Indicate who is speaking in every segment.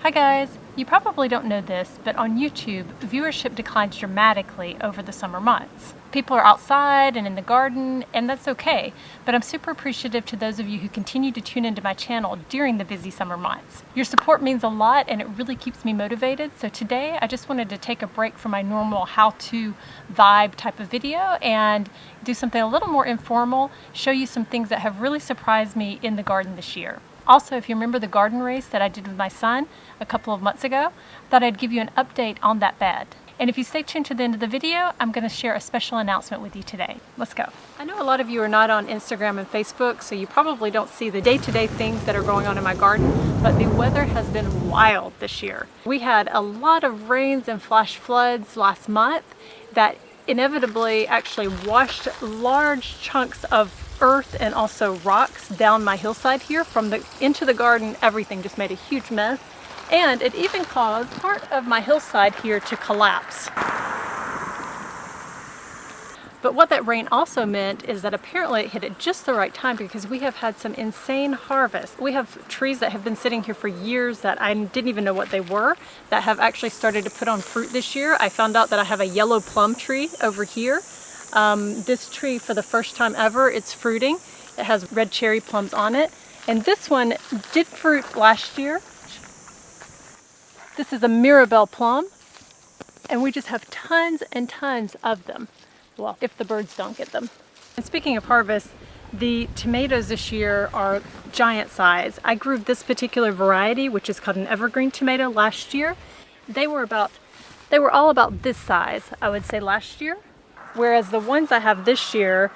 Speaker 1: Hi guys! You probably don't know this, but on YouTube, viewership declines dramatically over the summer months. People are outside and in the garden, and that's okay, but I'm super appreciative to those of you who continue to tune into my channel during the busy summer months. Your support means a lot and it really keeps me motivated, so today I just wanted to take a break from my normal how-to vibe type of video and do something a little more informal, show you some things that have really surprised me in the garden this year. Also, if you remember the garden race that I did with my son a couple of months ago, I thought I'd give you an update on that bed. And if you stay tuned to the end of the video, I'm going to share a special announcement with you today. Let's go. I know a lot of you are not on Instagram and Facebook, so you probably don't see the day-to-day things that are going on in my garden, but the weather has been wild this year. We had a lot of rains and flash floods last month that inevitably actually washed large chunks of earth and also rocks down my hillside here into the garden. Everything just made a huge mess, and it even caused part of my hillside here to collapse. But what that rain also meant is that apparently it hit at just the right time, because we have had some insane harvest. We have trees that have been sitting here for years that I didn't even know what they were, that have actually started to put on fruit this year. I found out that I have a yellow plum tree over here. This tree, for the first time ever, it's fruiting. It has red cherry plums on it. And this one did fruit last year. This is a Mirabelle plum. And we just have tons and tons of them. Well, if the birds don't get them. And speaking of harvest, the tomatoes this year are giant size. I grew this particular variety, which is called an evergreen tomato, last year. They were all about this size, I would say, last year. Whereas the ones I have this year,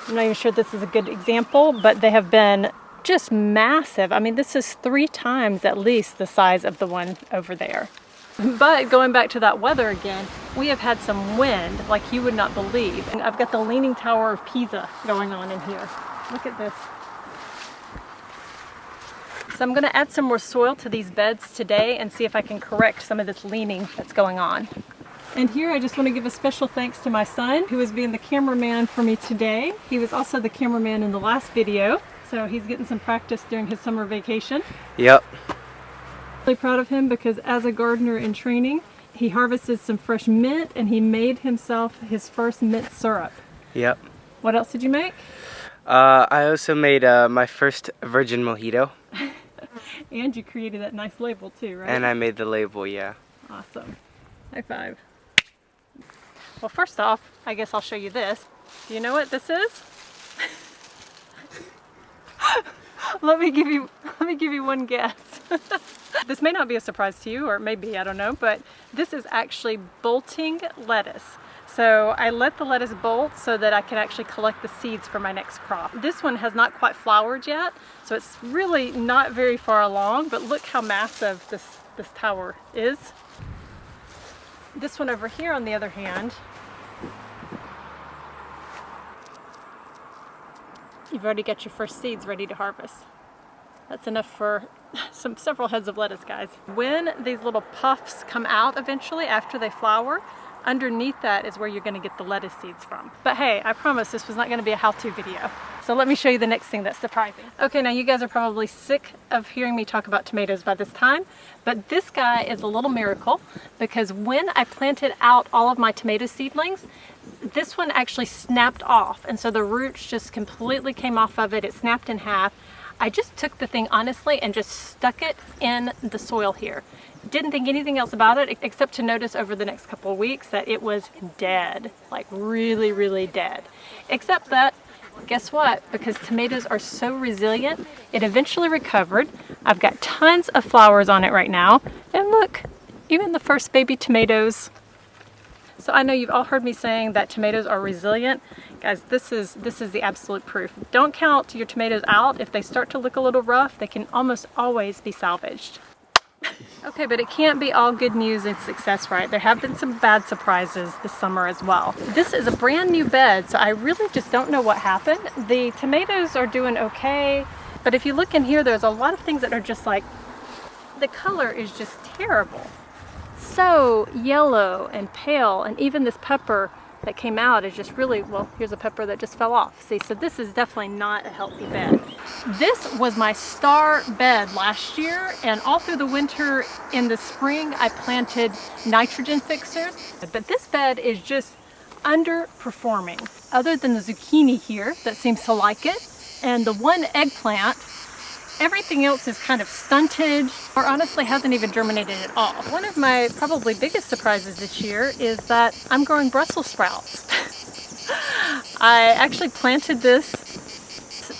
Speaker 1: I'm not even sure this is a good example, but they have been just massive. I mean, this is 3 times at least the size of the one over there. But going back to that weather again, we have had some wind like you would not believe. And I've got the Leaning Tower of Pisa going on in here. Look at this. So I'm going to add some more soil to these beds today and see if I can correct some of this leaning that's going on. And here I just want to give a special thanks to my son, who is being the cameraman for me today. He was also the cameraman in the last video, so he's getting some practice during his summer vacation.
Speaker 2: Yep.
Speaker 1: Really proud of him, because as a gardener in training, he harvested some fresh mint and he made himself his first mint syrup.
Speaker 2: Yep.
Speaker 1: What else did you make?
Speaker 2: I also made my first virgin mojito.
Speaker 1: And you created that nice label too, right?
Speaker 2: And I made the label, yeah.
Speaker 1: Awesome. High five. Well, first off, I guess I'll show you this. Do you know what this is? Let me give you one guess. This may not be a surprise to you, or it may be, I don't know, but this is actually bolting lettuce. So I let the lettuce bolt so that I can actually collect the seeds for my next crop. This one has not quite flowered yet, so it's really not very far along, but look how massive this tower is. This one over here, on the other hand, you've already got your first seeds ready to harvest. That's enough for several heads of lettuce, guys. When these little puffs come out eventually after they flower, underneath that is where you're going to get the lettuce seeds from. But hey, I promise this was not going to be a how-to video. So let me show you the next thing that's surprising. Okay, now you guys are probably sick of hearing me talk about tomatoes by this time, but this guy is a little miracle, because when I planted out all of my tomato seedlings, this one actually snapped off, and so the roots just completely came off of it. It snapped in half. I just took the thing honestly and just stuck it in the soil here. Didn't think anything else about it, except to notice over the next couple of weeks that it was dead, like really, really dead. Except that, guess what? Because tomatoes are so resilient, it eventually recovered. I've got tons of flowers on it right now. And look, even the first baby tomatoes. So I know you've all heard me saying that tomatoes are resilient. Guys, this is the absolute proof. Don't count your tomatoes out. If they start to look a little rough, they can almost always be salvaged. Okay, but it can't be all good news and success, right? There have been some bad surprises this summer as well. This is a brand new bed, so I really just don't know what happened. The tomatoes are doing okay, but if you look in here, there's a lot of things that are just like, the color is just terrible. So yellow and pale, and even this pepper that came out is just really, well, here's a pepper that just fell off. See, so this is definitely not a healthy bed. This was my star bed last year, and all through the winter, in the spring, I planted nitrogen fixers. But this bed is just underperforming. Other than the zucchini here that seems to like it, and the one eggplant, everything else is kind of stunted, or honestly hasn't even germinated at all. One of my probably biggest surprises this year is that I'm growing Brussels sprouts. I actually planted this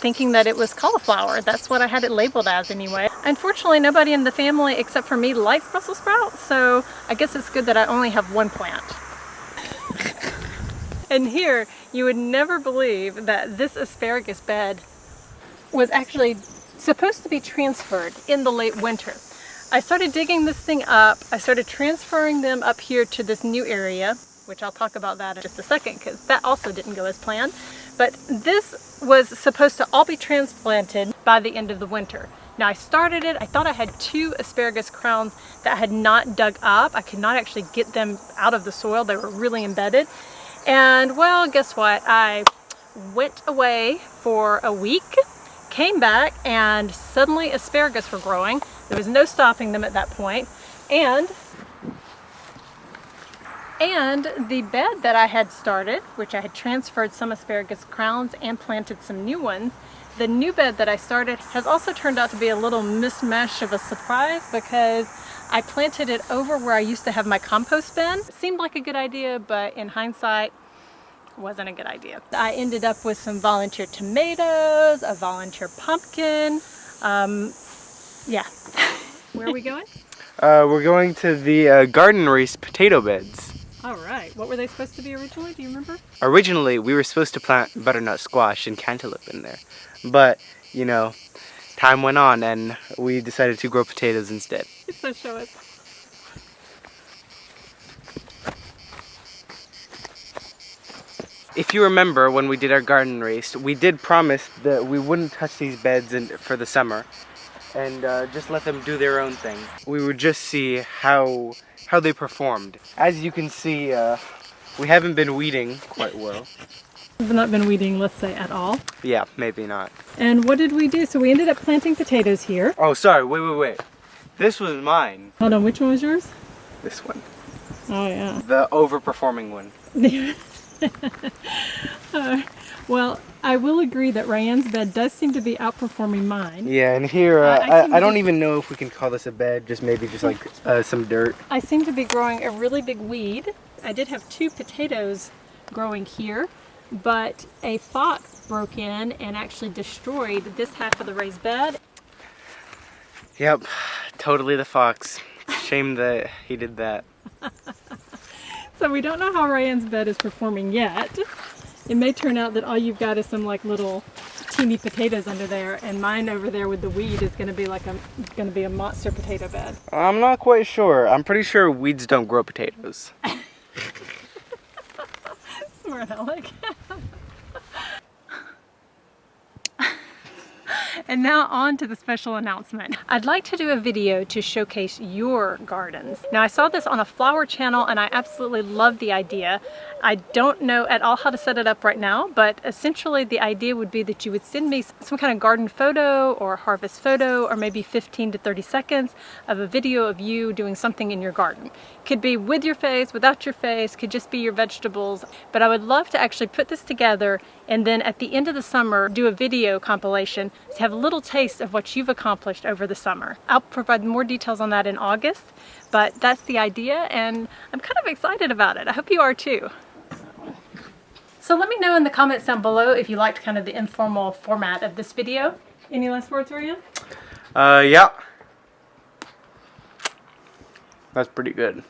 Speaker 1: thinking that it was cauliflower. That's what I had it labeled as anyway. Unfortunately, nobody in the family except for me likes Brussels sprouts, so I guess it's good that I only have one plant. And here, you would never believe that this asparagus bed was actually supposed to be transferred in the late winter. I started digging this thing up. I started transferring them up here to this new area, which I'll talk about that in just a second because that also didn't go as planned. But this was supposed to all be transplanted by the end of the winter. Now I started it, I thought I had 2 asparagus crowns that I had not dug up. I could not actually get them out of the soil. They were really embedded. And well, guess what? I went away for a week, came back, and suddenly asparagus were growing. There was no stopping them at that point. And the bed that I had started, which I had transferred some asparagus crowns and planted some new ones, the new bed that I started has also turned out to be a little mismatch of a surprise because I planted it over where I used to have my compost bin. It seemed like a good idea, but in hindsight, it wasn't a good idea. I ended up with some volunteer tomatoes, a volunteer pumpkin. Yeah. Where are we going?
Speaker 2: We're going to the garden race potato beds.
Speaker 1: All right. What were they supposed to be originally? Do you remember?
Speaker 2: Originally, we were supposed to plant butternut squash and cantaloupe in there. But, you know, time went on and we decided to grow potatoes instead.
Speaker 1: So show us.
Speaker 2: If you remember when we did our garden race, we did promise that we wouldn't touch these beds for the summer and just let them do their own thing. We would just see how they performed. As you can see, we haven't been weeding quite well.
Speaker 1: We've not been weeding, let's say, at all.
Speaker 2: Yeah, maybe not.
Speaker 1: And what did we do? So we ended up planting potatoes here.
Speaker 2: Oh, sorry, wait. This was mine.
Speaker 1: Hold on, which one was yours?
Speaker 2: This one.
Speaker 1: Oh, yeah.
Speaker 2: The overperforming one.
Speaker 1: Well, I will agree that Ryan's bed does seem to be outperforming mine.
Speaker 2: Yeah, and here, I don't even know if we can call this a bed, just maybe just like some dirt.
Speaker 1: I seem to be growing a really big weed. I did have 2 potatoes growing here, but a fox broke in and actually destroyed this half of the raised bed.
Speaker 2: Yep, totally the fox. Shame that he did that.
Speaker 1: So we don't know how Ryan's bed is performing yet. It may turn out that all you've got is some like little teeny potatoes under there, and mine over there with the weed is going to be like a monster potato bed.
Speaker 2: I'm not quite sure. I'm pretty sure weeds don't grow potatoes.
Speaker 1: Smart Alec. And now on to the special announcement. I'd like to do a video to showcase your gardens. Now I saw this on a flower channel and I absolutely love the idea. I don't know at all how to set it up right now, but essentially the idea would be that you would send me some kind of garden photo or harvest photo, or maybe 15 to 30 seconds of a video of you doing something in your garden. Could be with your face, without your face, could just be your vegetables. But I would love to actually put this together and then at the end of the summer do a video compilation to have a little taste of what you've accomplished over the summer. I'll provide more details on that in August, but that's the idea and I'm kind of excited about it. I hope you are too. So let me know in the comments down below if you liked kind of the informal format of this video. Any last words, Ryan?
Speaker 2: Yeah. That's pretty good.